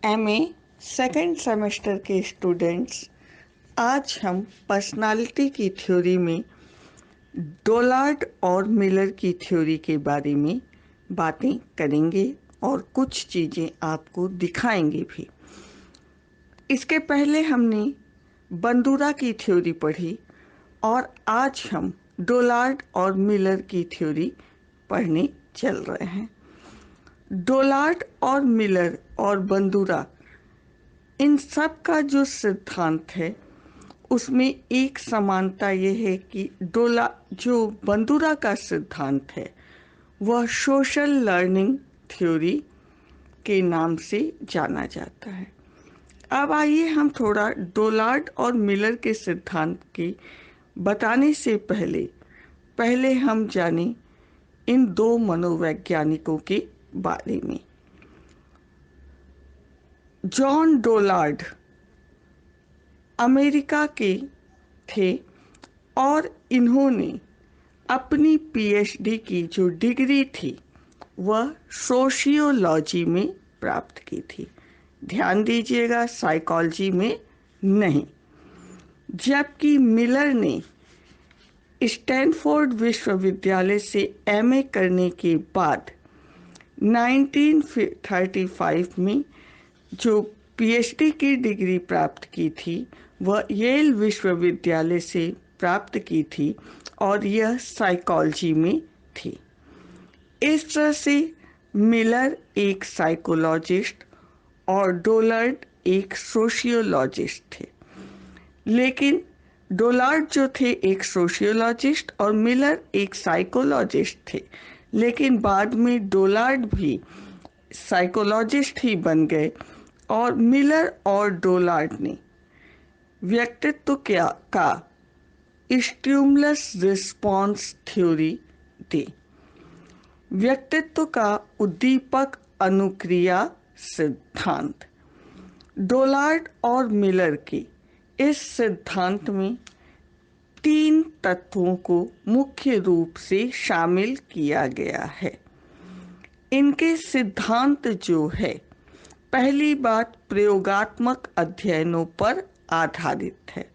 MA second semester के students, आज हम पर्सनालिटी की थ्योरी में डोलार्ड और मिलर की थ्योरी के बारे में बातें करेंगे और कुछ चीज़ें आपको दिखाएंगे भी। इसके पहले हमने बंदूरा की थ्योरी पढ़ी और आज हम डोलार्ड और मिलर की थ्योरी पढ़ने चल रहे हैं। डोलार्ड और मिलर और बंदूरा, इन सब का जो सिद्धांत है उसमें एक समानता यह है कि जो बंदूरा का सिद्धांत है वह सोशल लर्निंग थ्योरी के नाम से जाना जाता है। अब आइए हम थोड़ा डोलार्ड और मिलर के सिद्धांत के बताने से पहले हम जानें इन दो मनोवैज्ञानिकों के बारे में। जॉन डोलार्ड अमेरिका के थे और इन्होंने अपनी पीएचडी की जो डिग्री थी वह सोशियोलॉजी में प्राप्त की थी। ध्यान दीजिएगा, साइकोलॉजी में नहीं। जबकि मिलर ने स्टैनफोर्ड विश्वविद्यालय से एमए करने के बाद 1935 में जो पीएचडी की डिग्री प्राप्त की थी वह येल विश्वविद्यालय से प्राप्त की थी और यह साइकोलॉजी में थी। इस तरह से मिलर एक साइकोलॉजिस्ट और डोलार्ड एक सोशियोलॉजिस्ट थे। लेकिन डोलार्ड जो थे एक सोशियोलॉजिस्ट और मिलर एक साइकोलॉजिस्ट थे, लेकिन बाद में डोलार्ड भी साइकोलॉजिस्ट ही बन गए और मिलर और डोलार्ड ने व्यक्तित्व का स्टिमुलस रिस्पॉन्स थ्योरी दी। व्यक्तित्व का उद्दीपक अनुक्रिया सिद्धांत। डोलार्ड और मिलर के इस सिद्धांत में 3 तत्वों को मुख्य रूप से शामिल किया गया है। इनके सिद्धांत जो है, पहली बात प्रयोगात्मक अध्ययनों पर आधारित है।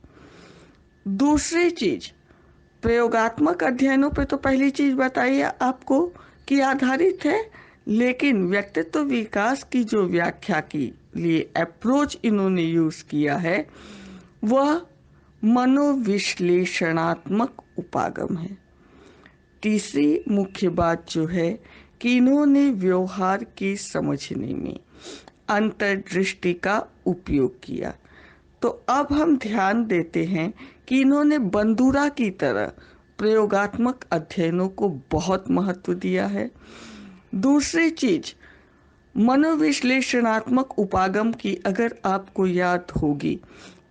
दूसरी चीज, प्रयोगात्मक अध्ययनों पे तो पहली चीज बताइए आपको कि आधारित है, लेकिन व्यक्तित्व विकास की जो व्याख्या के लिए अप्रोच इन्होंने यूज किया है वह मनोविश्लेषणात्मक उपागम है। तीसरी मुख्य बात जो है कि इन्होंने व्यवहार के समझने में अंतर्दृष्टि का उपयोग किया। तो अब हम ध्यान देते हैं कि इन्होंने बंदूरा की तरह प्रयोगात्मक अध्ययनों को बहुत महत्व दिया है। दूसरी चीज, मनोविश्लेषणात्मक उपागम की अगर आपको याद होगी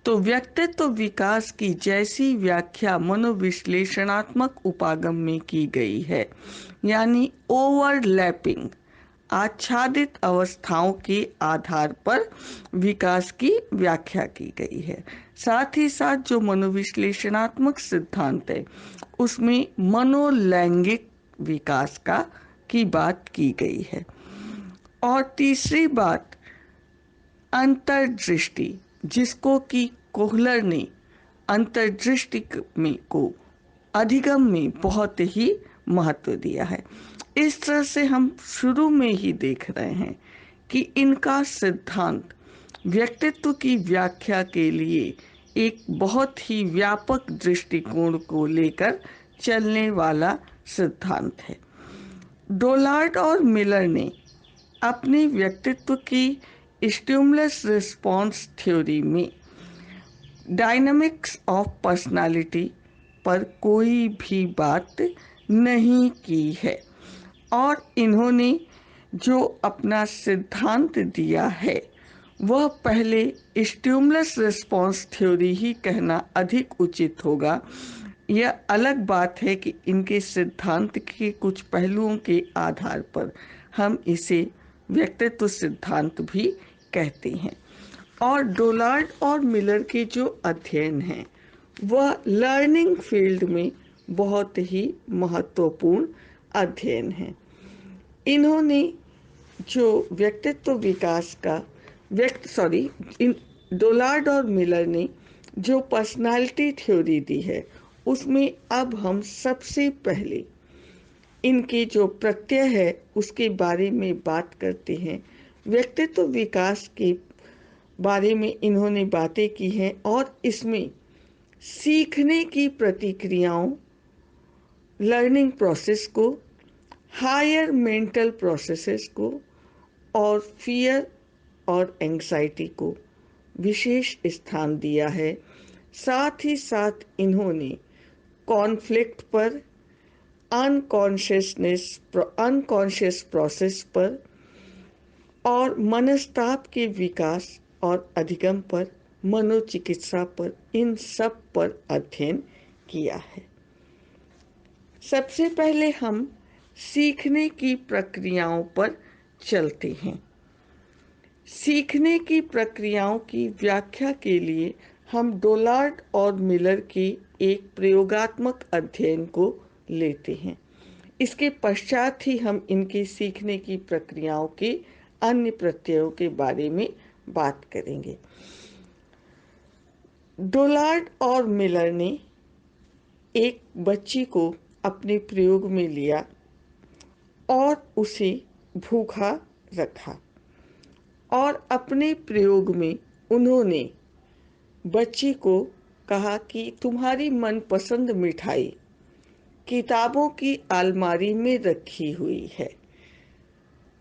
तो व्यक्तित्व विकास की जैसी व्याख्या मनोविश्लेषणात्मक उपागम में की गई है, यानी ओवरलैपिंग, आच्छादित अवस्थाओं के आधार पर विकास की व्याख्या की गई है। साथ ही साथ जो मनोविश्लेषणात्मक सिद्धांत है उसमें मनोलैंगिक विकास की बात की गई है। और तीसरी बात अंतर्दृष्टि, जिसको कि कोहलर ने अंतर्दृष्टि में को अधिगम में बहुत ही महत्व दिया है। इस तरह से हम शुरू में ही देख रहे हैं कि इनका सिद्धांत व्यक्तित्व की व्याख्या के लिए एक बहुत ही व्यापक दृष्टिकोण को लेकर चलने वाला सिद्धांत है। डोलार्ड और मिलर ने अपने व्यक्तित्व की स्टिमुलस रिस्पॉन्स थ्योरी में डायनामिक्स ऑफ पर्सनालिटी पर कोई भी बात नहीं की है और इन्होंने जो अपना सिद्धांत दिया है वह पहले स्टिमुलस रिस्पॉन्स थ्योरी ही कहना अधिक उचित होगा। यह अलग बात है कि इनके सिद्धांत के कुछ पहलुओं के आधार पर हम इसे व्यक्तित्व सिद्धांत भी कहते हैं। और डोलार्ड और मिलर के जो अध्ययन हैं वह लर्निंग फील्ड में बहुत ही महत्वपूर्ण अध्ययन है। इन्होंने जो व्यक्तित्व विकास का इन डोलार्ड और मिलर ने जो पर्सनालिटी थ्योरी दी है, उसमें अब हम सबसे पहले इनके जो प्रत्यय है उसके बारे में बात करते हैं। व्यक्तित्व विकास के बारे में इन्होंने बातें की हैं और इसमें सीखने की प्रतिक्रियाओं, लर्निंग प्रोसेस को, हायर मेंटल प्रोसेसेस को और फियर और एंग्जाइटी को विशेष स्थान दिया है। साथ ही साथ इन्होंने कॉन्फ्लिक्ट पर, अनकॉन्शियस प्रोसेस पर और मनस्ताप के विकास और अधिगम पर, मनोचिकित्सा पर, इन सब पर अध्ययन किया है। सबसे पहले हम सीखने की प्रक्रियाओं पर चलते हैं। सीखने की प्रक्रियाओं की व्याख्या के लिए हम डोलार्ड और मिलर के एक प्रयोगात्मक अध्ययन को लेते हैं। इसके पश्चात ही हम इनके सीखने की प्रक्रियाओं के अन्य प्रत्ययों के बारे में बात करेंगे। डोलार्ड और मिलर ने एक बच्ची को अपने प्रयोग में लिया और उसे भूखा रखा और अपने प्रयोग में उन्होंने बच्ची को कहा कि तुम्हारी मनपसंद मिठाई किताबों की अलमारी में रखी हुई है,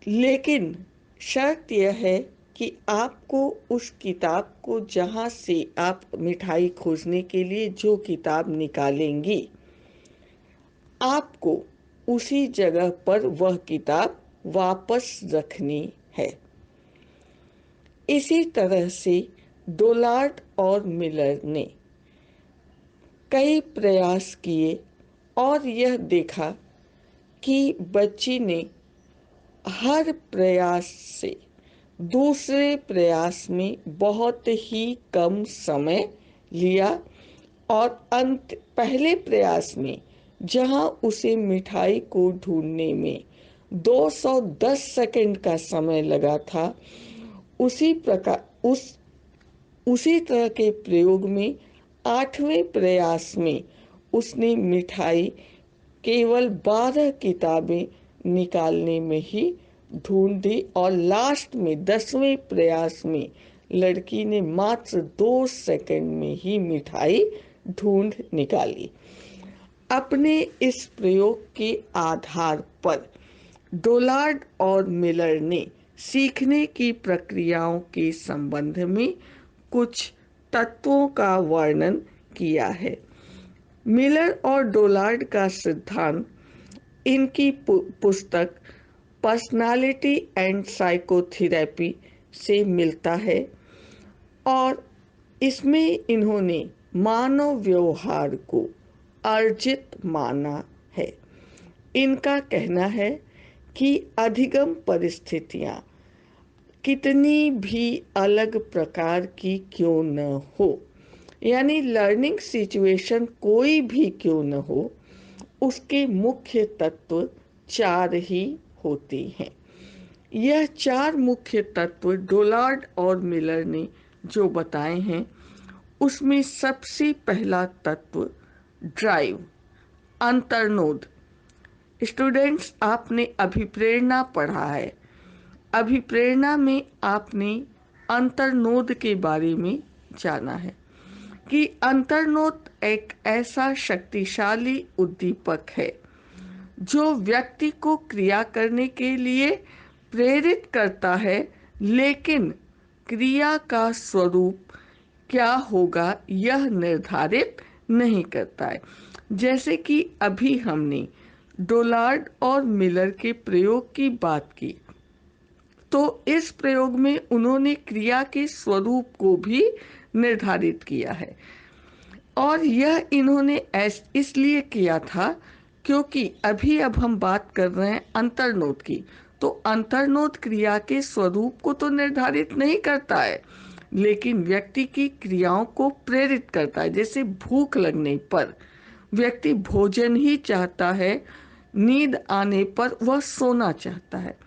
लेकिन शर्त यह है कि आपको उस किताब को, जहाँ से आप मिठाई खोजने के लिए जो किताब निकालेंगी, आपको उसी जगह पर वह किताब वापस रखनी है। इसी तरह से डोलार्ड और मिलर ने कई प्रयास किए और यह देखा कि बच्ची ने हर प्रयास से दूसरे प्रयास में बहुत ही कम समय लिया और पहले प्रयास में जहां उसे मिठाई को ढूंढने में 210 सेकंड का समय लगा था, उसी तरह के प्रयोग में 8वें प्रयास में उसने मिठाई केवल 12 किताबें निकालने में ही ढूंढ दी और लास्ट में 10वें प्रयास में लड़की ने मात्र 2 सेकंड में ही मिठाई ढूंढ निकाली। अपने इस प्रयोग के आधार पर डोलार्ड और मिलर ने सीखने की प्रक्रियाओं के संबंध में कुछ तत्वों का वर्णन किया है। मिलर और डोलार्ड का सिद्धांत इनकी पुस्तक पर्सनालिटी एंड साइकोथेरेपी से मिलता है और इसमें इन्होंने मानव व्यवहार को अर्जित माना है। इनका कहना है कि अधिगम परिस्थितियां कितनी भी अलग प्रकार की क्यों न हो, यानी लर्निंग सिचुएशन कोई भी क्यों न हो, उसके मुख्य तत्व 4 ही होते हैं। यह 4 मुख्य तत्व डोलार्ड और मिलर ने जो बताए हैं, उसमें सबसे पहला तत्व ड्राइव, अंतर्नोद। स्टूडेंट्स, आपने अभिप्रेरणा पढ़ा है। अभिप्रेरणा में आपने अंतर्नोद के बारे में जाना है कि अंतर्नोद एक ऐसा शक्तिशाली उद्दीपक है जो व्यक्ति को क्रिया करने के लिए प्रेरित करता है, लेकिन क्रिया का स्वरूप क्या होगा यह निर्धारित नहीं करता है। जैसे कि अभी हमने डोलार्ड और मिलर के प्रयोग की बात की, तो इस प्रयोग में उन्होंने क्रिया के स्वरूप को भी निर्धारित किया है और यह इन्होंने इसलिए किया था क्योंकि अब हम बात कर रहे हैं अंतर्नोद की, तो अंतर्नोद क्रिया के स्वरूप को तो निर्धारित नहीं करता है, लेकिन व्यक्ति की क्रियाओं को प्रेरित करता है। जैसे भूख लगने पर व्यक्ति भोजन ही चाहता है, नींद आने पर वह सोना चाहता है।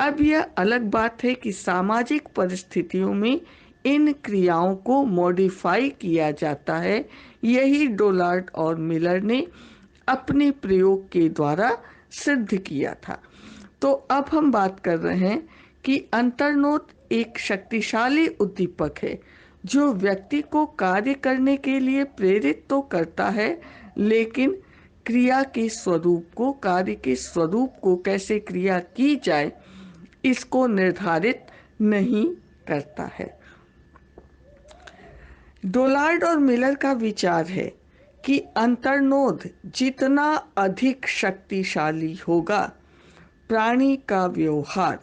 अब यह अलग बात है कि सामाजिक परिस्थितियों में इन क्रियाओं को मॉडिफाई किया जाता है। यही डोलार्ड और मिलर ने अपने प्रयोग के द्वारा सिद्ध किया था। तो अब हम बात कर रहे हैं कि अंतर्नोद एक शक्तिशाली उद्दीपक है जो व्यक्ति को कार्य करने के लिए प्रेरित तो करता है, लेकिन क्रिया के स्वरूप को, कार्य के स्वरूप को कैसे क्रिया की जाए इसको निर्धारित नहीं करता है। डोलार्ड और मिलर का विचार है कि अंतर्नोद जितना अधिक शक्तिशाली होगा, प्राणी का व्यवहार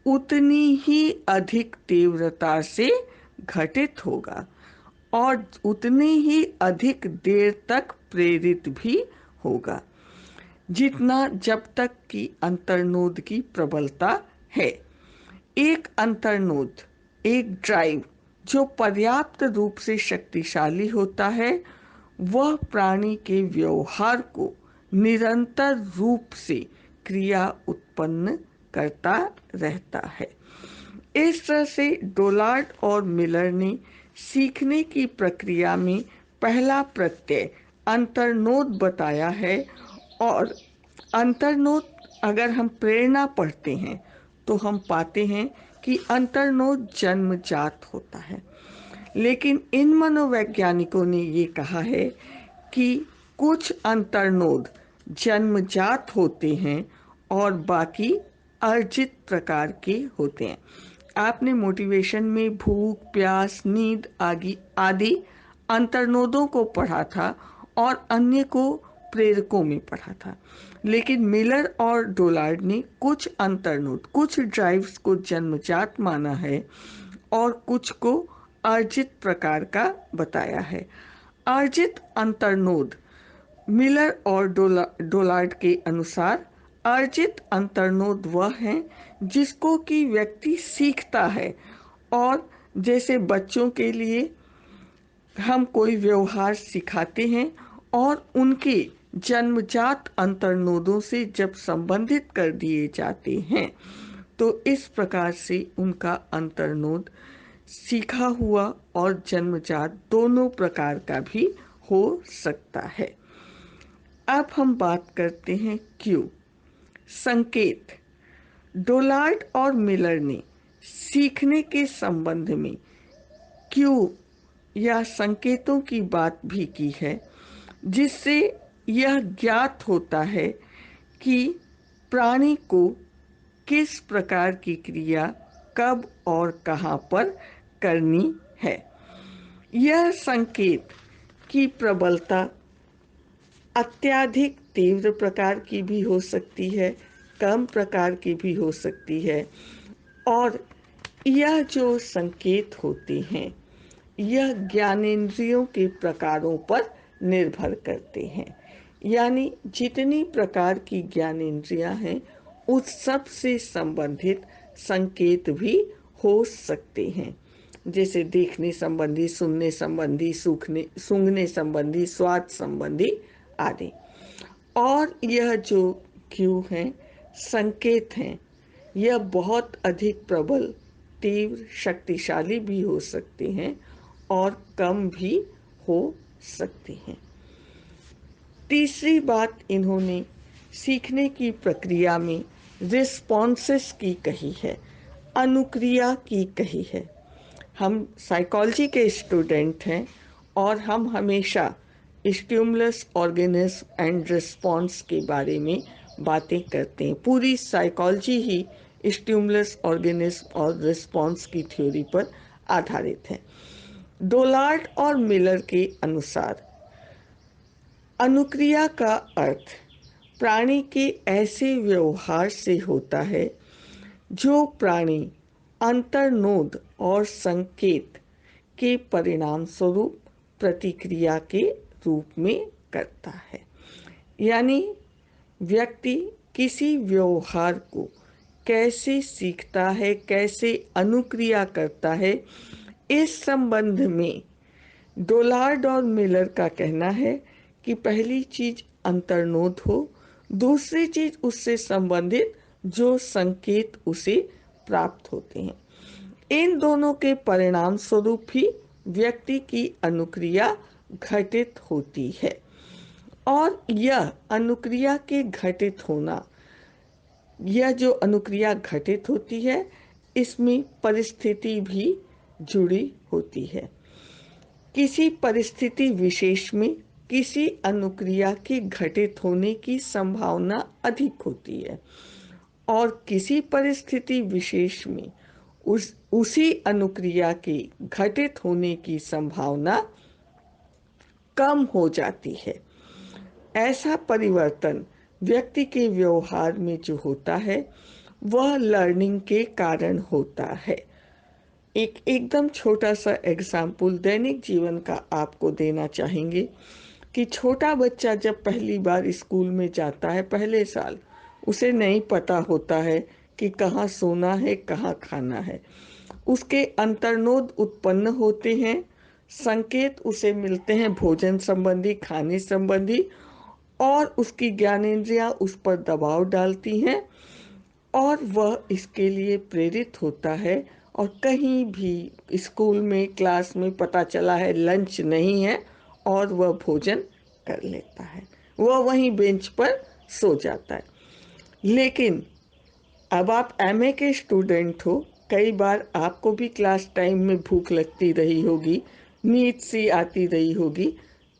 उतनी ही अधिक तीव्रता से घटित होगा और उतनी ही अधिक देर तक प्रेरित भी होगा, जितना जब तक कि अंतर्नोद की प्रबलता है। एक अंतर्नोद, एक ड्राइव जो पर्याप्त रूप से शक्तिशाली होता है, वह प्राणी के व्यवहार को निरंतर रूप से क्रिया उत्पन्न करता रहता है। इस तरह से डोलार्ड और मिलर ने सीखने की प्रक्रिया में पहला प्रत्यय अंतर्नोद बताया है। और अंतर्नोद, अगर हम प्रेरणा पढ़ते हैं तो हम पाते हैं कि अंतर्नोद जन्मजात होता है, लेकिन इन मनोवैज्ञानिकों ने ये कहा है कि कुछ अंतर्नोद जन्मजात होते हैं और बाकी अर्जित प्रकार के होते हैं। आपने मोटिवेशन में भूख, प्यास, नींद आदि अंतर्नोदों को पढ़ा था और अन्य को प्रेरकों में पढ़ा था, लेकिन मिलर और डोलार्ड ने कुछ अंतर्नोद, कुछ ड्राइव्स को जन्मजात माना है और कुछ को अर्जित प्रकार का बताया है। अर्जित अंतर्नोद, मिलर और डोलार्ड के अनुसार अर्जित अंतर्नोद वह है जिसको कि व्यक्ति सीखता है, और जैसे बच्चों के लिए हम कोई व्यवहार सिखाते हैं और उनके जन्मजात अंतर्नोदों से जब संबंधित कर दिए जाते हैं तो इस प्रकार से उनका अंतर्नोद सीखा हुआ और जन्मजात दोनों प्रकार का भी हो सकता है। अब हम बात करते हैं क्यू, संकेत। डोलार्ड और मिलर ने सीखने के संबंध में क्यू या संकेतों की बात भी की है, जिससे यह ज्ञात होता है कि प्राणी को किस प्रकार की क्रिया कब और कहाँ पर करनी है। यह संकेत की प्रबलता अत्यधिक तीव्र प्रकार की भी हो सकती है, कम प्रकार की भी हो सकती है, और यह जो संकेत होते हैं यह ज्ञानेंद्रियों के प्रकारों पर निर्भर करते हैं। यानी जितनी प्रकार की ज्ञानेंद्रियां हैं उस सब से संबंधित संकेत भी हो सकते हैं, जैसे देखने संबंधी, सुनने संबंधी, सूंघने संबंधी, स्वाद संबंधी आदि। और यह जो क्यू हैं, संकेत हैं, यह बहुत अधिक प्रबल, तीव्र, शक्तिशाली भी हो सकते हैं और कम भी हो सकते हैं। तीसरी बात इन्होंने सीखने की प्रक्रिया में रिस्पॉन्सेस की कही है, अनुक्रिया की कही है। हम साइकोलॉजी के स्टूडेंट हैं और हम हमेशा स्टिमुलस, ऑर्गेनिज्म एंड रिस्पॉन्स के बारे में बातें करते हैं। पूरी साइकोलॉजी ही स्टिमुलस, ऑर्गेनिज्म और रिस्पॉन्स की थ्योरी पर आधारित है। डोलार्ड और मिलर के अनुसार अनुक्रिया का अर्थ प्राणी के ऐसे व्यवहार से होता है जो प्राणी अंतर्नोद और संकेत के परिणाम स्वरूप प्रतिक्रिया के रूप में करता है। यानी व्यक्ति किसी व्यवहार को कैसे सीखता है, कैसे अनुक्रिया करता है, इस संबंध में डोलार्ड और मिलर का कहना है कि पहली चीज अंतर्नोद हो, दूसरी चीज उससे संबंधित जो संकेत उसे प्राप्त होते हैं। इन दोनों के परिणाम स्वरूप ही व्यक्ति की अनुक्रिया घटित होती है। और यह अनुक्रिया के घटित होना, यह जो अनुक्रिया घटित होती है, इसमें परिस्थिति भी जुड़ी होती है। किसी परिस्थिति विशेष में किसी अनुक्रिया के घटित होने की संभावना अधिक होती है और किसी परिस्थिति विशेष में उसी अनुक्रिया के घटित होने की संभावना कम हो जाती है। ऐसा परिवर्तन व्यक्ति के व्यवहार में जो होता है वह लर्निंग के कारण होता है। एक एकदम छोटा सा एग्जाम्पल दैनिक जीवन का आपको देना चाहेंगे कि छोटा बच्चा जब पहली बार स्कूल में जाता है, पहले साल, उसे नहीं पता होता है कि कहाँ सोना है, कहाँ खाना है। उसके अंतर्नोद उत्पन्न होते हैं, संकेत उसे मिलते हैं भोजन संबंधी, खाने संबंधी, और उसकी ज्ञानेंद्रियां उस पर दबाव डालती हैं और वह इसके लिए प्रेरित होता है। और कहीं भी स्कूल में, क्लास में पता चला है लंच नहीं है और वह भोजन कर लेता है, वह वहीं बेंच पर सो जाता है। लेकिन अब आप एमए के स्टूडेंट हो, कई बार आपको भी क्लास टाइम में भूख लगती रही होगी, नींद सी आती रही होगी,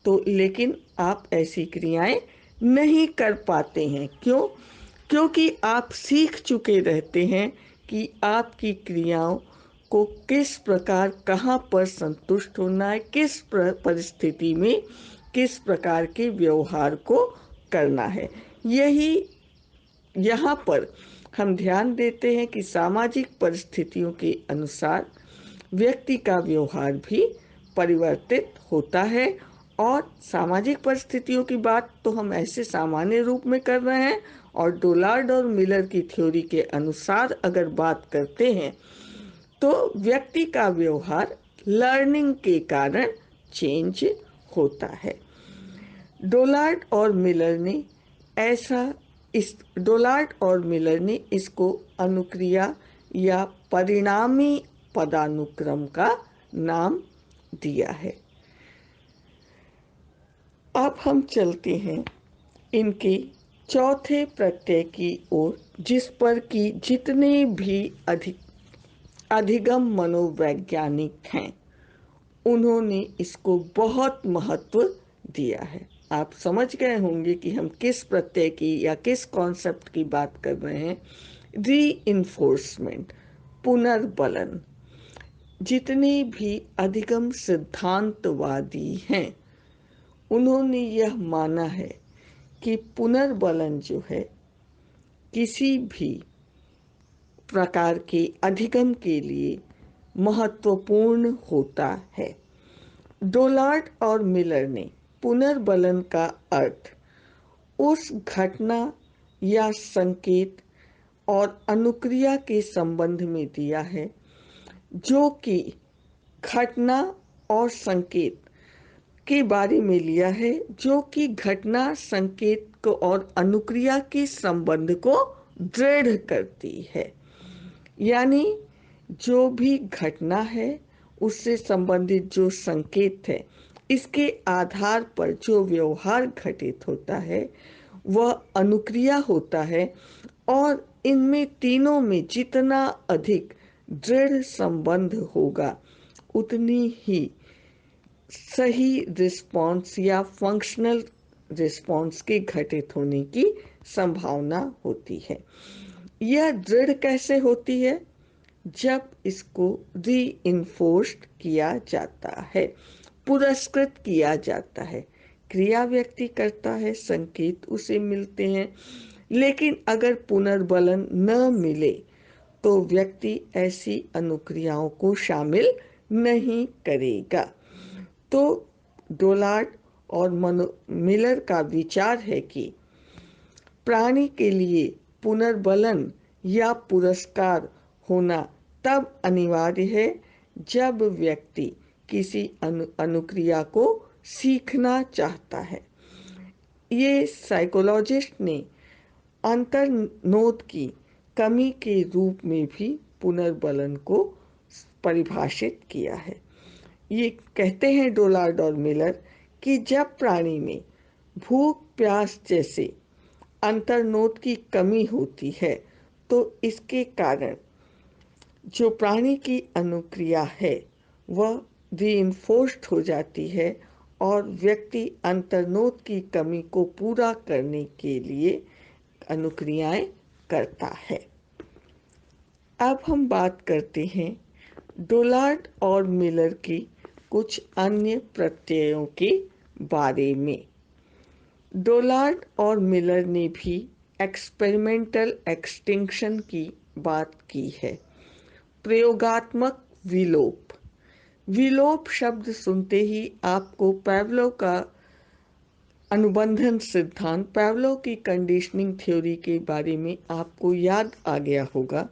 तो लेकिन आप ऐसी क्रियाएं नहीं कर पाते हैं। क्यों? क्योंकि आप सीख चुके रहते हैं कि आपकी क्रियाओं को किस प्रकार, कहाँ पर संतुष्ट होना है, किस परिस्थिति में किस प्रकार के व्यवहार को करना है। यही यहाँ पर हम ध्यान देते हैं कि सामाजिक परिस्थितियों के अनुसार व्यक्ति का व्यवहार भी परिवर्तित होता है। और सामाजिक परिस्थितियों की बात तो हम ऐसे सामान्य रूप में कर रहे हैं, और डोलार्ड और मिलर की थ्योरी के अनुसार अगर बात करते हैं तो व्यक्ति का व्यवहार लर्निंग के कारण चेंज होता है। डोलार्ड और मिलर ने इसको अनुक्रिया या परिणामी पदानुक्रम का नाम दिया है। अब हम चलते हैं इनके चौथे प्रत्यय की ओर, जिस पर कि जितने भी अधिगम मनोवैज्ञानिक हैं उन्होंने इसको बहुत महत्व दिया है। आप समझ गए होंगे कि हम किस प्रत्यय की या किस कॉन्सेप्ट की बात कर रहे हैं। रीइंफोर्समेंट, पुनर्बलन। जितने भी अधिगम सिद्धांतवादी हैं उन्होंने यह माना है कि पुनर्बलन जो है किसी भी प्रकार के अधिगम के लिए महत्वपूर्ण होता है। डोलार्ड और मिलर ने पुनर्बलन का अर्थ उस घटना या संकेत और अनुक्रिया के संबंध में दिया है जो कि घटना और संकेत के बारे में लिया है, जो कि घटना, संकेत को और अनुक्रिया के संबंध को दृढ़ करती है। यानी जो भी घटना है उससे संबंधित जो संकेत है, इसके आधार पर जो व्यवहार घटित होता है वह अनुक्रिया होता है। और इनमें तीनों में जितना अधिक दृढ़ संबंध होगा उतनी ही सही रिस्पॉन्स या फंक्शनल रिस्पॉन्स के घटित होने की संभावना होती है। यह दृढ़ कैसे होती है? जब इसको रीइंफोर्स्ड किया जाता है, पुरस्कृत किया जाता है। क्रिया व्यक्ति करता है, संकेत उसे मिलते हैं, लेकिन अगर पुनर्बलन न मिले तो व्यक्ति ऐसी अनुक्रियाओं को शामिल नहीं करेगा। तो डोलार्ड और मिलर का विचार है कि प्राणी के लिए पुनर्बलन या पुरस्कार होना तब अनिवार्य है जब व्यक्ति किसी अनुक्रिया को सीखना चाहता है। ये साइकोलॉजिस्ट ने अंतर्नोद की कमी के रूप में भी पुनर्बलन को परिभाषित किया है। ये कहते हैं डोलार्ड और मिलर कि जब प्राणी में भूख प्यास जैसे अंतर्नोद की कमी होती है तो इसके कारण जो प्राणी की अनुक्रिया है वह रीइंफोर्स्ड हो जाती है और व्यक्ति अंतर्नोद की कमी को पूरा करने के लिए अनुक्रियाएं करता है। अब हम बात करते हैं डोलार्ड और मिलर की कुछ अन्य प्रत्ययों के बारे में। डोलार्ड और मिलर ने भी एक्सपेरिमेंटल एक्सटिंक्शन की बात की है। प्रयोगात्मक विलोप। विलोप शब्द सुनते ही आपको पावलोव का अनुबंधन सिद्धांत, पावलोव की कंडीशनिंग थ्योरी के बारे में आपको याद आ गया होगा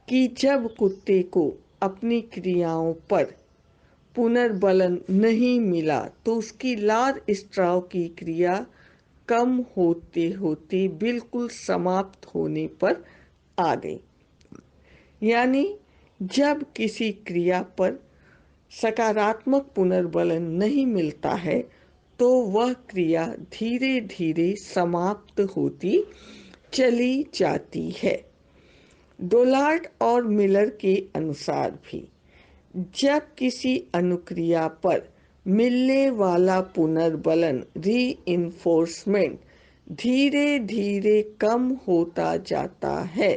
कि जब कुत्ते को अपनी क्रियाओं पर पुनर्बलन नहीं मिला तो उसकी लार स्त्राव की क्रिया कम होते होते बिल्कुल समाप्त होने पर आ गई। यानी जब किसी क्रिया पर सकारात्मक पुनर्बलन नहीं मिलता है तो वह क्रिया धीरे धीरे समाप्त होती चली जाती है। डोलार्ड और मिलर के अनुसार भी जब किसी अनुक्रिया पर मिलने वाला पुनर्बलन रीइंफोर्समेंट धीरे धीरे कम होता जाता है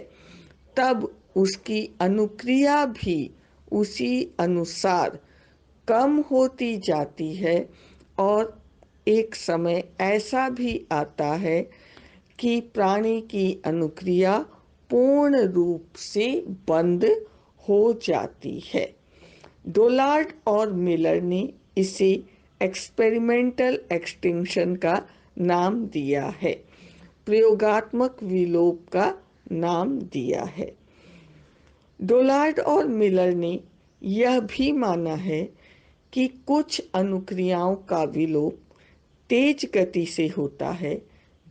तब उसकी अनुक्रिया भी उसी अनुसार कम होती जाती है और एक समय ऐसा भी आता है कि प्राणी की अनुक्रिया पूर्ण रूप से बंद हो जाती है। डोलार्ड और मिलर ने इसे एक्सपेरिमेंटल एक्सटिंक्शन का नाम दिया है, प्रयोगात्मक विलोप का नाम दिया है। डोलार्ड और मिलर ने यह भी माना है कि कुछ अनुक्रियाओं का विलोप तेज गति से होता है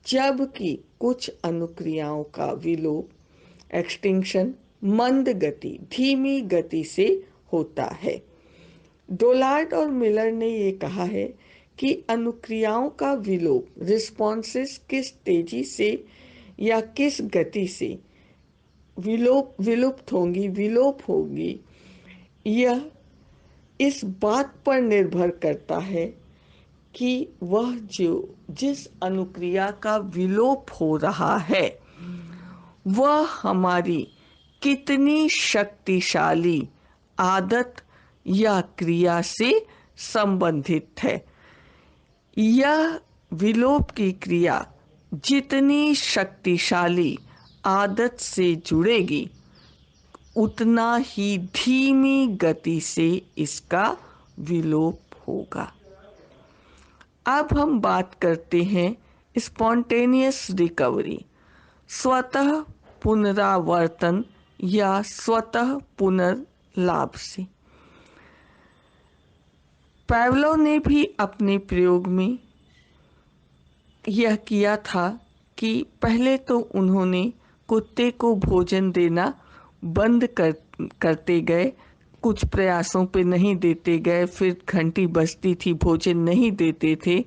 जबकि कुछ अनुक्रियाओं का विलोप एक्सटिंक्शन मंद गति, धीमी गति से होता है। डोलार्ड और मिलर ने ये कहा है कि अनुक्रियाओं का विलोप रिस्पॉन्सेस किस तेजी से या किस गति से विलुप्त होगी यह इस बात पर निर्भर करता है कि वह जिस अनुक्रिया का विलोप हो रहा है वह हमारी कितनी शक्तिशाली आदत या क्रिया से संबंधित है। यह विलोप की क्रिया जितनी शक्तिशाली आदत से जुड़ेगी उतना ही धीमी गति से इसका विलोप होगा। अब हम बात करते हैं स्पॉन्टेनियस रिकवरी, स्वतः पुनरावर्तन या स्वतः पुनर्लाभ से। पावलोव ने भी अपने प्रयोग में यह किया था कि पहले तो उन्होंने कुत्ते को भोजन देना बंद करते गए, कुछ प्रयासों पे नहीं देते गए, फिर घंटी बजती थी भोजन नहीं देते थे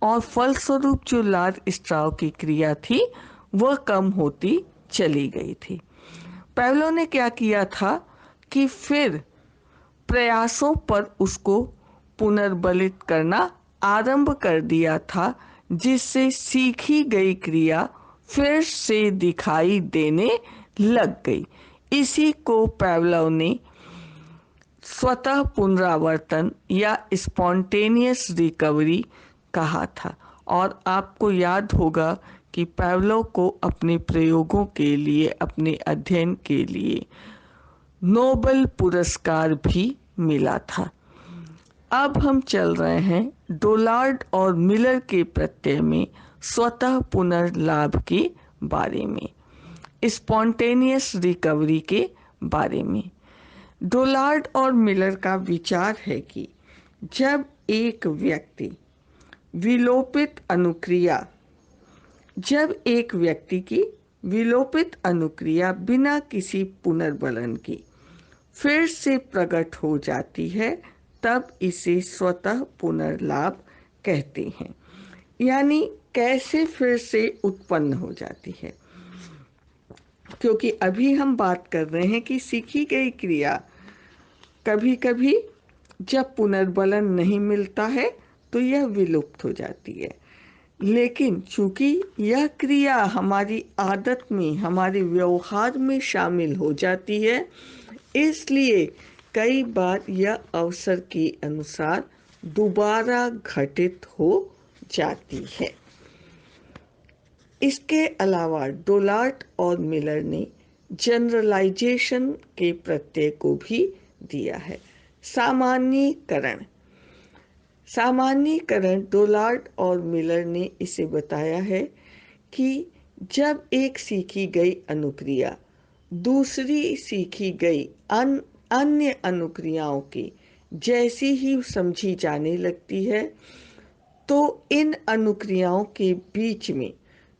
और फलस्वरूप जो लार स्त्राव की क्रिया थी वह कम होती चली गई थी। पावलोव ने क्या किया था कि फिर प्रयासों पर उसको पुनर्बलित करना आरंभ कर दिया था जिससे सीखी गई क्रिया फिर से दिखाई देने लग गई। इसी को पावलोव ने स्वतः पुनरावर्तन या स्पॉन्टेनियस रिकवरी कहा था। और आपको याद होगा कि पावलोव को अपने प्रयोगों के लिए, अपने अध्ययन के लिए नोबेल पुरस्कार भी मिला था। अब हम चल रहे हैं डोलार्ड और मिलर के प्रत्यय में स्वतः पुनर्लाभ के बारे में, स्पॉन्टेनियस रिकवरी के बारे में। डोलार्ड और मिलर का विचार है कि जब एक व्यक्ति विलोपित अनुक्रिया, जब एक व्यक्ति की विलोपित अनुक्रिया बिना किसी पुनर्बलन के फिर से प्रकट हो जाती है, तब इसे स्वतः पुनर्लाभ कहते हैं। यानी कैसे फिर से उत्पन्न हो जाती है, क्योंकि अभी हम बात कर रहे हैं कि सीखी गई क्रिया कभी कभी जब पुनर्बलन नहीं मिलता है तो यह विलुप्त हो जाती है। लेकिन चूंकि यह क्रिया हमारी आदत में, हमारे व्यवहार में शामिल हो जाती है, इसलिए कई बार यह अवसर के अनुसार दोबारा घटित हो जाती है। इसके अलावा डोलार्ट और मिलर ने जनरलाइजेशन के प्रत्यय को भी दिया है। सामान्यीकरण। सामान्यीकरण डोलार्ट और मिलर ने इसे बताया है कि जब एक सीखी गई अनुक्रिया दूसरी सीखी गई अन्य अनुक्रियाओं की जैसी ही समझी जाने लगती है, तो इन अनुक्रियाओं के बीच में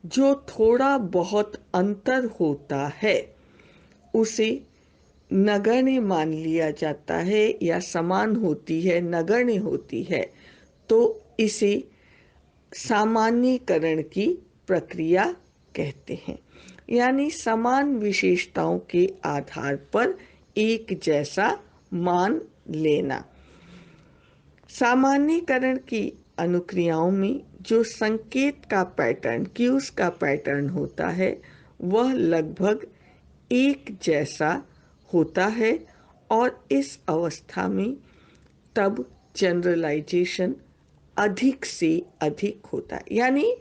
जो थोड़ा बहुत अंतर होता है उसे नगण्य मान लिया जाता है, या समान होती है, नगण्य होती है, तो इसे सामान्यीकरण की प्रक्रिया कहते हैं। यानी समान विशेषताओं के आधार पर एक जैसा मान लेना। सामान्यीकरण की अनुक्रियाओं में जो संकेत का पैटर्न, क्यूज का पैटर्न होता है, वह लगभग एक जैसा होता है, और इस अवस्था में तब जनरलाइजेशन अधिक से अधिक होता है। यानी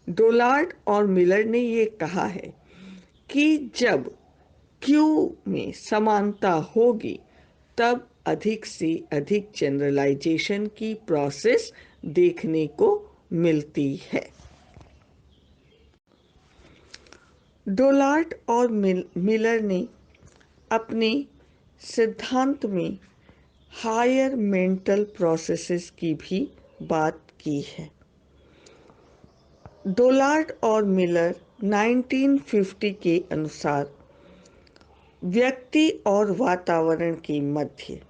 डोलार्ड और मिलर ने ये कहा है कि जब क्यू में समानता होगी तब अधिक से अधिक जनरलाइजेशन की प्रोसेस देखने को मिलती है। डोलार्ड और मिलर ने अपने सिद्धांत में हायर मेंटल प्रोसेसेस की भी बात की है। डोलार्ड और मिलर 1950 के अनुसार व्यक्ति और वातावरण के मध्य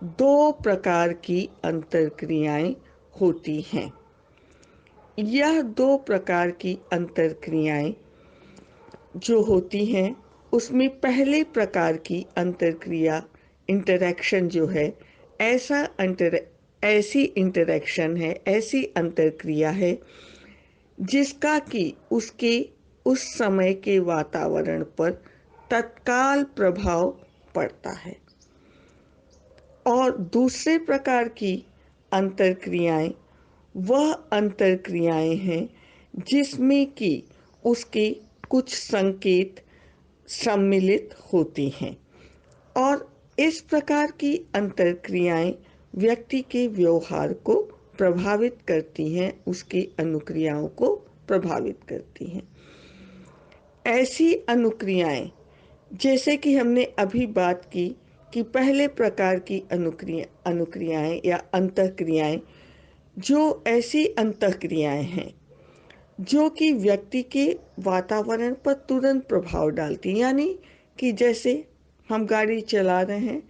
दो प्रकार की अंतर्क्रियाएं होती हैं। यह दो प्रकार की अंतर्क्रियाएं जो होती हैं, उसमें पहले प्रकार की अंतर्क्रिया इंटरैक्शन जो है, ऐसी इंटरैक्शन है, ऐसी अंतर्क्रिया है जिसका कि उसके उस समय के वातावरण पर तत्काल प्रभाव पड़ता है। और दूसरे प्रकार की अंतर्क्रियाएं वह अंतर्क्रियाएं हैं जिसमें कि उसके कुछ संकेत सम्मिलित होती हैं, और इस प्रकार की अंतर्क्रियाएं व्यक्ति के व्यवहार को प्रभावित करती हैं, उसकी अनुक्रियाओं को प्रभावित करती हैं। ऐसी अनुक्रियाएं, जैसे कि हमने अभी बात की कि पहले प्रकार की अनुक्रियाएं या अंतःक्रियाएं, जो ऐसी अंतःक्रियाएं हैं जो कि व्यक्ति के वातावरण पर तुरंत प्रभाव डालती हैं। यानी कि जैसे हम गाड़ी चला रहे हैं,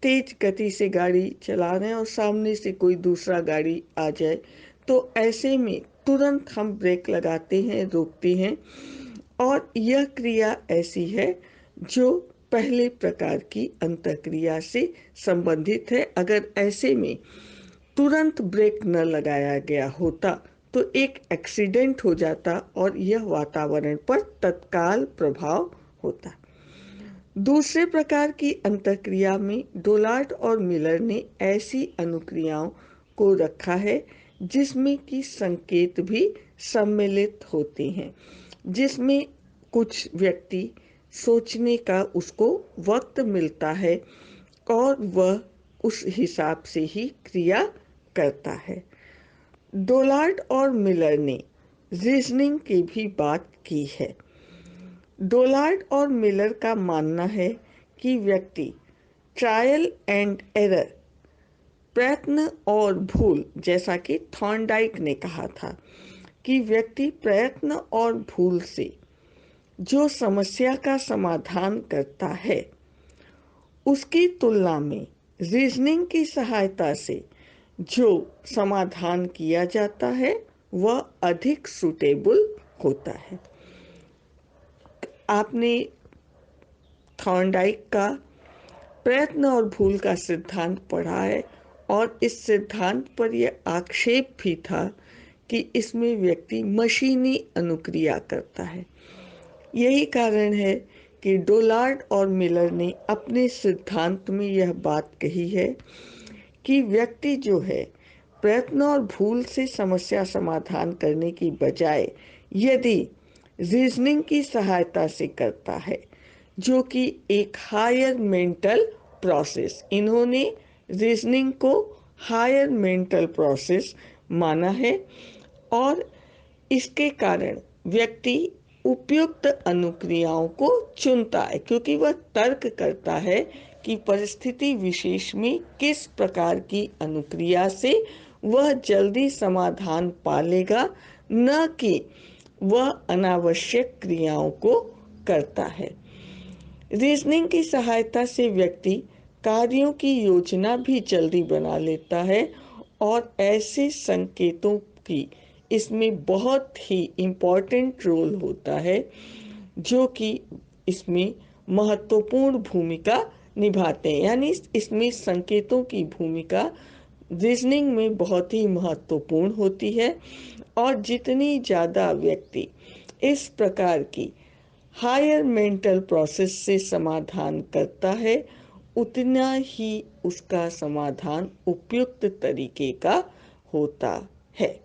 तेज गति से गाड़ी चला रहे हैं और सामने से कोई दूसरा गाड़ी आ जाए, तो ऐसे में तुरंत हम ब्रेक लगाते हैं, रोकते हैं, और यह क्रिया ऐसी है जो पहले प्रकार की अंतःक्रिया से संबंधित है। अगर ऐसे में तुरंत ब्रेक न लगाया गया होता तो एक एक्सीडेंट हो जाता और यह वातावरण पर तत्काल प्रभाव होता। दूसरे प्रकार की अंतःक्रिया में डोलार्ड और मिलर ने ऐसी अनुक्रियाओं को रखा है जिसमें कि संकेत भी सम्मिलित होते हैं, जिसमें कुछ व्यक्ति सोचने का उसको वक्त मिलता है और वह उस हिसाब से ही क्रिया करता है। डोलार्ड और मिलर ने रीजनिंग की भी बात की है। डोलार्ड और मिलर का मानना है कि व्यक्ति ट्रायल एंड एरर, प्रयत्न और भूल, जैसा कि थॉर्नडाइक ने कहा था कि व्यक्ति प्रयत्न और भूल से जो समस्या का समाधान करता है उसकी तुलना में रीजनिंग की सहायता से जो समाधान किया जाता है वह अधिक सुटेबल होता है। आपने थॉर्नडाइक का प्रयत्न और भूल का सिद्धांत पढ़ा है और इस सिद्धांत पर यह आक्षेप भी था कि इसमें व्यक्ति मशीनी अनुक्रिया करता है। यही कारण है कि डोलार्ड और मिलर ने अपने सिद्धांत में यह बात कही है कि व्यक्ति जो है प्रयत्न और भूल से समस्या समाधान करने की बजाय यदि रीजनिंग की सहायता से करता है, जो कि एक हायर मेंटल प्रोसेस, इन्होंने रीजनिंग को हायर मेंटल प्रोसेस माना है और इसके कारण व्यक्ति उपयुक्त अनुक्रियाओं को चुनता है, क्योंकि वह तर्क करता है कि परिस्थिति विशेष में किस प्रकार की अनुक्रिया से वह जल्दी समाधान पा लेगा, न कि वह अनावश्यक क्रियाओं को करता है। रीजनिंग की सहायता से व्यक्ति कार्यों की योजना भी जल्दी बना लेता है और ऐसे संकेतों की इसमें बहुत ही इम्पोर्टेंट रोल होता है जो कि इसमें महत्वपूर्ण भूमिका निभाते हैं। यानी इसमें संकेतों की भूमिका रीजनिंग में बहुत ही महत्वपूर्ण होती है और जितनी ज़्यादा व्यक्ति इस प्रकार की हायर मेंटल प्रोसेस से समाधान करता है उतना ही उसका समाधान उपयुक्त तरीके का होता है।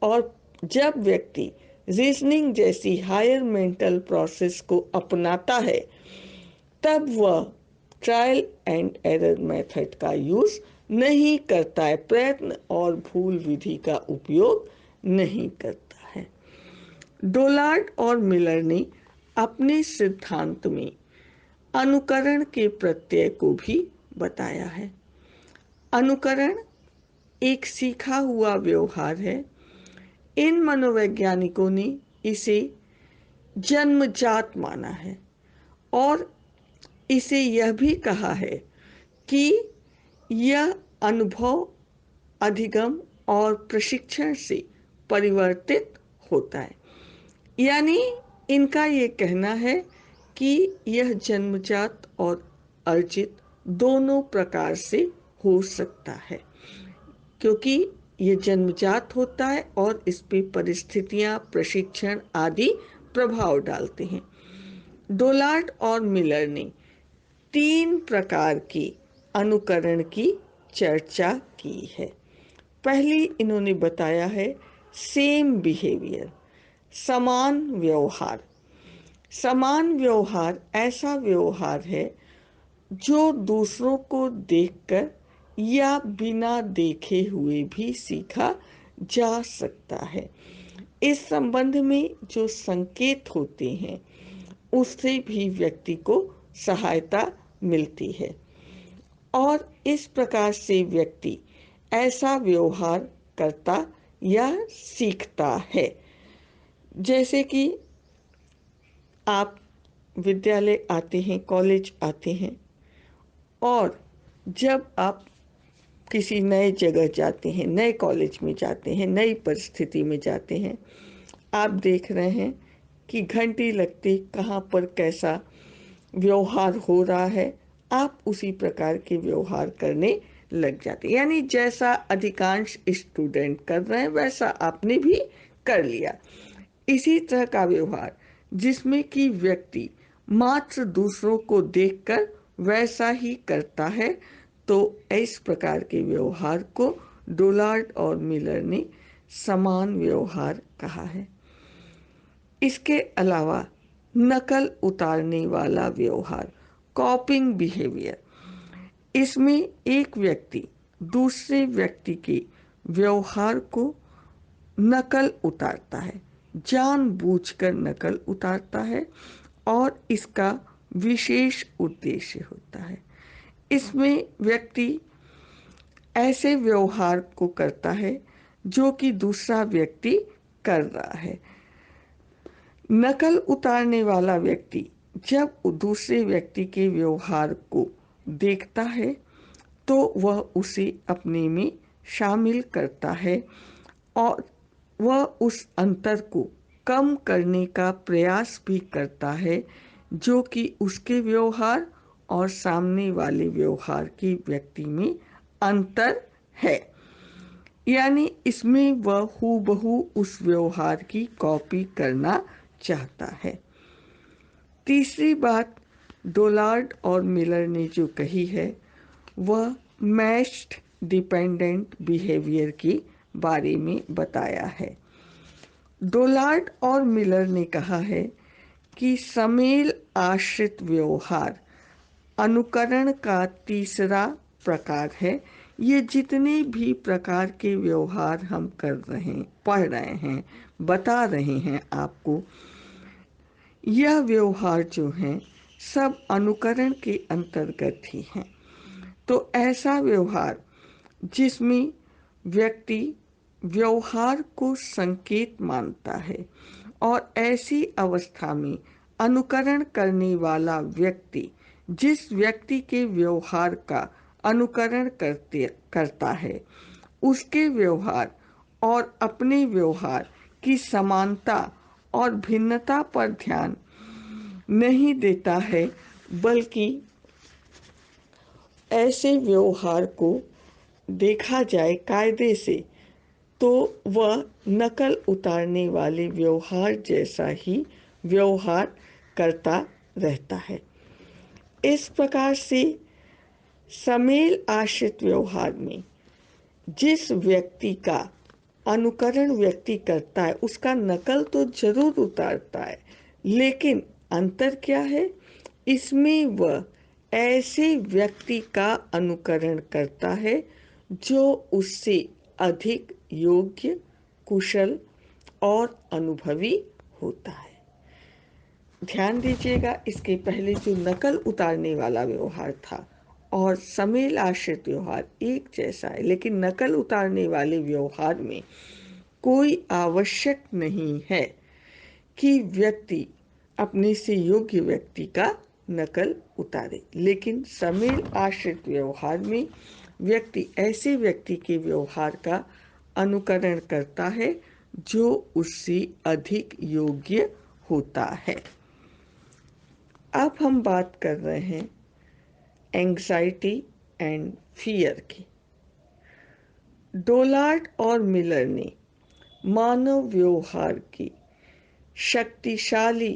और जब व्यक्ति रीजनिंग जैसी हायर मेंटल प्रोसेस को अपनाता है तब वह ट्रायल एंड एरर मेथड का यूज नहीं करता है, प्रयत्न और भूल विधि का उपयोग नहीं करता है। डोलार्ड और मिलर ने अपने सिद्धांत में अनुकरण के प्रत्यय को भी बताया है। अनुकरण एक सीखा हुआ व्यवहार है। इन मनोवैज्ञानिकों ने इसे जन्मजात माना है और इसे यह भी कहा है कि यह अनुभव, अधिगम और प्रशिक्षण से परिवर्तित होता है। यानी इनका ये कहना है कि यह जन्मजात और अर्जित दोनों प्रकार से हो सकता है, क्योंकि ये जन्मजात होता है और इस पे परिस्थितियां, प्रशिक्षण आदि प्रभाव डालते हैं। डोलार्ड और मिलर ने 3 प्रकार की अनुकरण की चर्चा की है। पहली इन्होंने बताया है सेम बिहेवियर, समान व्यवहार। समान व्यवहार ऐसा व्यवहार है जो दूसरों को देखकर या बिना देखे हुए भी सीखा जा सकता है। इस संबंध में जो संकेत होते हैं उससे भी व्यक्ति को सहायता मिलती है और इस प्रकार से व्यक्ति ऐसा व्यवहार करता या सीखता है। जैसे कि आप विद्यालय आते हैं, कॉलेज आते हैं और जब आप किसी नए जगह जाते हैं, नए कॉलेज में जाते हैं, नई परिस्थिति में जाते हैं, आप देख रहे हैं कि घंटी लगती कहाँ पर कैसा व्यवहार हो रहा है, आप उसी प्रकार के व्यवहार करने लग जाते हैं। यानी जैसा अधिकांश स्टूडेंट कर रहे हैं वैसा आपने भी कर लिया। इसी तरह का व्यवहार जिसमें कि व्यक्ति मात्र दूसरों को देखकर वैसा ही करता है, तो इस प्रकार के व्यवहार को डोलार्ड और मिलर ने समान व्यवहार कहा है। इसके अलावा नकल उतारने वाला व्यवहार, कॉपिंग बिहेवियर, इसमें एक व्यक्ति दूसरे व्यक्ति के व्यवहार को नकल उतारता है, जानबूझकर नकल उतारता है और इसका विशेष उद्देश्य होता है। इसमें व्यक्ति ऐसे व्यवहार को करता है जो कि दूसरा व्यक्ति कर रहा है। नकल उतारने वाला व्यक्ति जब दूसरे व्यक्ति के व्यवहार को देखता है तो वह उसे अपने में शामिल करता है और वह उस अंतर को कम करने का प्रयास भी करता है जो कि उसके व्यवहार और सामने वाले व्यवहार के व्यक्ति में अंतर है। यानी इसमें वह हूबहू उस व्यवहार की कॉपी करना चाहता है। तीसरी बात डोलार्ड और मिलर ने जो कही है वह मैच्ड डिपेंडेंट बिहेवियर के बारे में बताया है। डोलार्ड और मिलर ने कहा है कि समेल आश्रित व्यवहार अनुकरण का तीसरा प्रकार है। ये जितने भी प्रकार के व्यवहार हम कर रहे हैं, पढ़ रहे हैं, बता रहे हैं आपको, यह व्यवहार जो हैं सब अनुकरण के अंतर्गत ही हैं। तो ऐसा व्यवहार जिसमें व्यक्ति व्यवहार को संकेत मानता है और ऐसी अवस्था में अनुकरण करने वाला व्यक्ति जिस व्यक्ति के व्यवहार का अनुकरण करता है उसके व्यवहार और अपने व्यवहार की समानता और भिन्नता पर ध्यान नहीं देता है, बल्कि ऐसे व्यवहार को देखा जाए कायदे से तो वह नकल उतारने वाले व्यवहार जैसा ही व्यवहार करता रहता है। इस प्रकार से समेल आश्रित व्यवहार में जिस व्यक्ति का अनुकरण व्यक्ति करता है उसका नकल तो जरूर उतारता है, लेकिन अंतर क्या है, इसमें वह ऐसे व्यक्ति का अनुकरण करता है जो उससे अधिक योग्य, कुशल और अनुभवी होता है। ध्यान दीजिएगा, इसके पहले जो नकल उतारने वाला व्यवहार था और समेल आश्रित व्यवहार एक जैसा है, लेकिन नकल उतारने वाले व्यवहार में कोई आवश्यक नहीं है कि व्यक्ति अपने से योग्य व्यक्ति का नकल उतारे, लेकिन समेल आश्रित व्यवहार में व्यक्ति ऐसे व्यक्ति के व्यवहार का अनुकरण करता है जो उससे अधिक योग्य होता है। अब हम बात कर रहे हैं एंग्जाइटी एंड फियर की। डोलार्ड और मिलर ने मानव व्यवहार की शक्तिशाली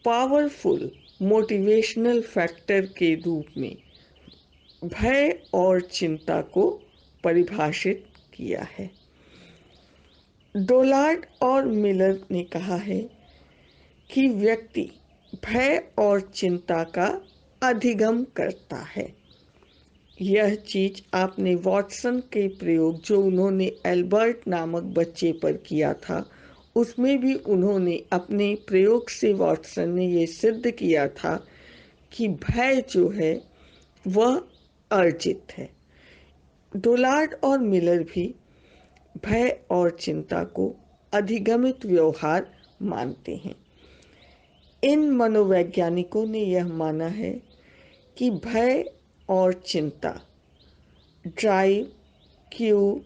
पावरफुल मोटिवेशनल फैक्टर के रूप में भय और चिंता को परिभाषित किया है। डोलार्ड और मिलर ने कहा है कि व्यक्ति भय और चिंता का अधिगम करता है। यह चीज आपने वॉटसन के प्रयोग जो उन्होंने एल्बर्ट नामक बच्चे पर किया था उसमें भी उन्होंने अपने प्रयोग से वॉटसन ने यह सिद्ध किया था कि भय जो है वह अर्जित है। डोलार्ड और मिलर भी भय और चिंता को अधिगमित व्यवहार मानते हैं। इन मनोवैज्ञानिकों ने यह माना है कि भय और चिंता ड्राइव, क्यू,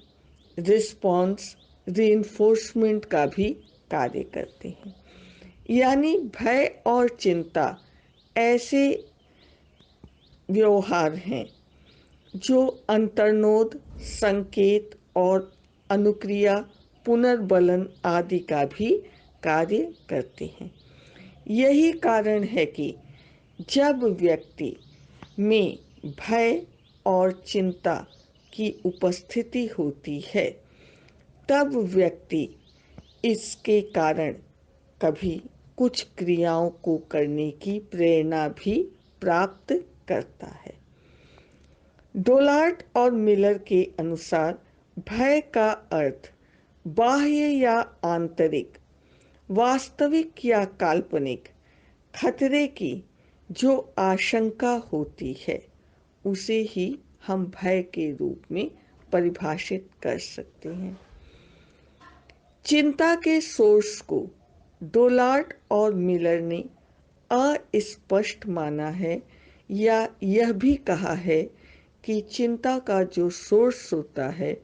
रिस्पॉन्स, रीइंफोर्समेंट का भी कार्य करते हैं। यानी भय और चिंता ऐसे व्यवहार हैं जो अंतर्नोद, संकेत और अनुक्रिया, पुनर्बलन आदि का भी कार्य करते हैं। यही कारण है कि जब व्यक्ति में भय और चिंता की उपस्थिति होती है तब व्यक्ति इसके कारण कभी कुछ क्रियाओं को करने की प्रेरणा भी प्राप्त करता है। डोलार्ड और मिलर के अनुसार भय का अर्थ बाह्य या आंतरिक, वास्तविक या काल्पनिक खतरे की जो आशंका होती है उसे ही हम भय के रूप में परिभाषित कर सकते हैं। चिंता के सोर्स को डोलार्ड और मिलर ने अस्पष्ट माना है या यह भी कहा है कि चिंता का जो सोर्स होता है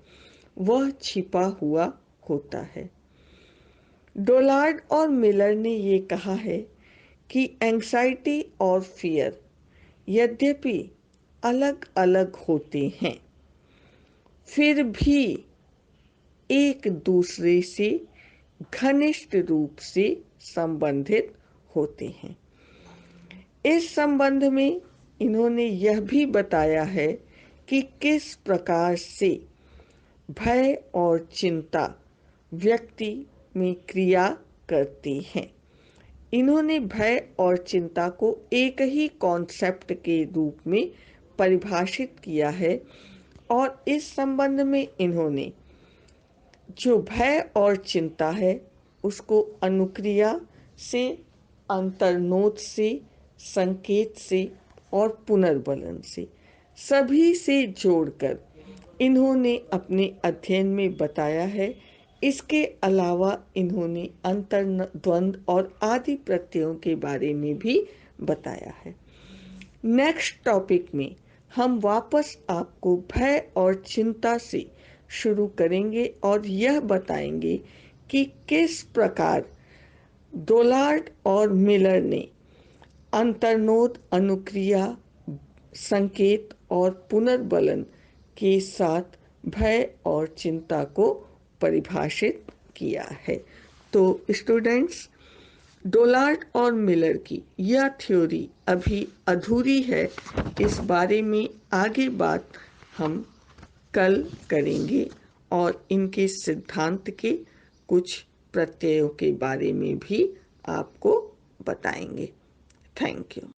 वह छिपा हुआ होता है। डोलार्ड और मिलर ने ये कहा है कि एंग्जाइटी और फियर यद्यपि अलग अलग होते हैं, फिर भी एक दूसरे से घनिष्ठ रूप से संबंधित होते हैं। इस संबंध में इन्होंने यह भी बताया है कि किस प्रकार से भय और चिंता व्यक्ति में क्रिया करती हैं। इन्होंने भय और चिंता को एक ही कॉन्सेप्ट के रूप में परिभाषित किया है और इस संबंध में इन्होंने जो भय और चिंता है उसको अनुक्रिया से, अंतर्नोद से, संकेत से और पुनर्बलन से सभी से जोड़कर इन्होंने अपने अध्ययन में बताया है। इसके अलावा इन्होंने अंतर्द्वंद और आदि प्रत्ययों के बारे में भी बताया है। नेक्स्ट टॉपिक में हम वापस आपको भय और चिंता से शुरू करेंगे और यह बताएंगे कि किस प्रकार डोलार्ड और मिलर ने अंतर्नोद, अनुक्रिया, संकेत और पुनर्बलन के साथ भय और चिंता को परिभाषित किया है। तो स्टूडेंट्स, डोलार्ड और मिलर की यह थ्योरी अभी अधूरी है। इस बारे में आगे बात हम कल करेंगे और इनके सिद्धांत के कुछ प्रत्ययों के बारे में भी आपको बताएंगे। Thank you.